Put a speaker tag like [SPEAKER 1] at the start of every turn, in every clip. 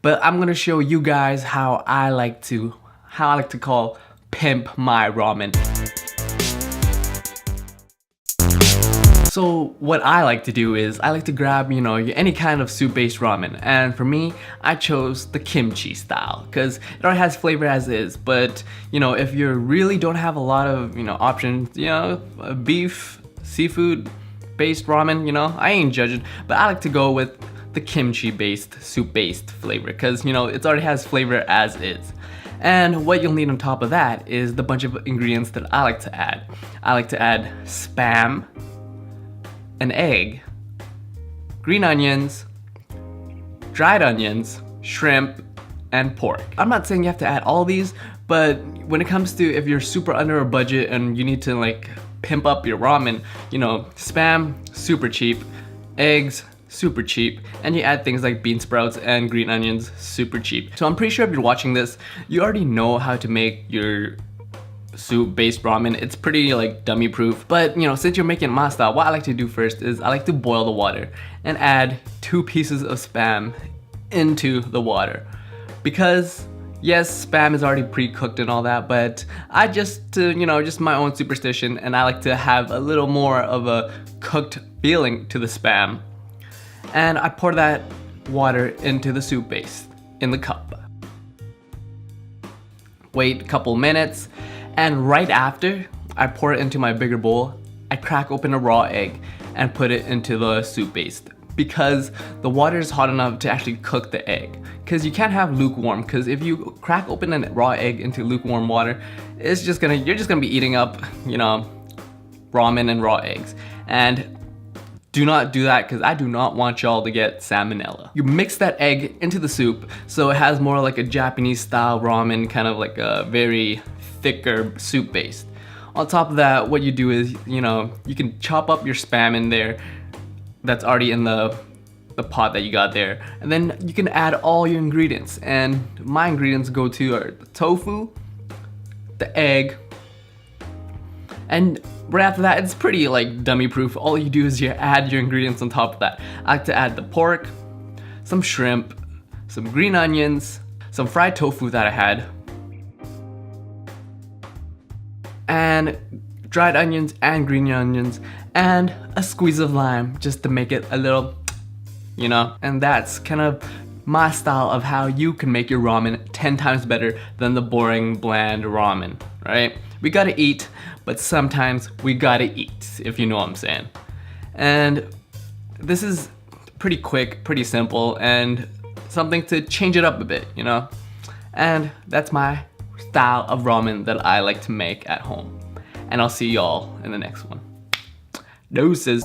[SPEAKER 1] But I'm gonna show you guys how I like to call pimp my ramen. So what I like to do is I like to grab, any kind of soup-based ramen, and for me, I chose the kimchi style because it already has flavor as is. But if you really don't have a lot of options, beef, seafood-based ramen, I ain't judging, but I like to go with the kimchi-based, soup-based flavor because it already has flavor as is. And what you'll need on top of that is the bunch of ingredients that I like to add. I like to add Spam, an egg, green onions, dried onions, shrimp, and pork. I'm not saying you have to add all these, but when it comes to if you're super under a budget and you need to like pimp up your ramen, Spam, super cheap, eggs, super cheap, and you add things like bean sprouts and green onions, super cheap. So I'm pretty sure if you're watching this, you already know how to make your soup-based ramen. It's pretty like dummy proof, but since you're making my style, what I like to do first is I like to boil the water and add 2 pieces of Spam into the water because yes, Spam is already pre-cooked and all that, but I just my own superstition, and I like to have a little more of a cooked feeling to the Spam, and I pour that water into the soup base in the cup. Wait a couple minutes, and right after I pour it into my bigger bowl, I crack open a raw egg and put it into the soup base because the water is hot enough to actually cook the egg. Because you can't have lukewarm, because if you crack open a raw egg into lukewarm water, you're just gonna be eating up, ramen and raw eggs. And do not do that because I do not want y'all to get salmonella. You mix that egg into the soup so it has more like a Japanese style ramen, kind of like a very thicker soup base. On top of that, what you do is, you can chop up your Spam in there that's already in the pot that you got there, and then you can add all your ingredients. And my ingredients go to are the tofu, the egg, and right after that, it's pretty like dummy proof. All you do is you add your ingredients on top of that. I like to add the pork, some shrimp, some green onions, some fried tofu that I had, and dried onions and green onions, and a squeeze of lime just to make it a little, and that's kind of my style of how you can make your ramen 10 times better than the boring, bland ramen, right? We gotta eat, but sometimes we gotta eat, if you know what I'm saying. And this is pretty quick, pretty simple, and something to change it up a bit, And that's my style of ramen that I like to make at home. And I'll see y'all in the next one. Deuces.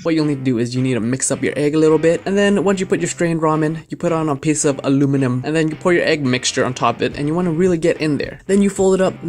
[SPEAKER 1] What you'll need to do is you need to mix up your egg a little bit, and then once you put your strained ramen, you put on a piece of aluminum, and then you pour your egg mixture on top of it, and you want to really get in there. Then you fold it up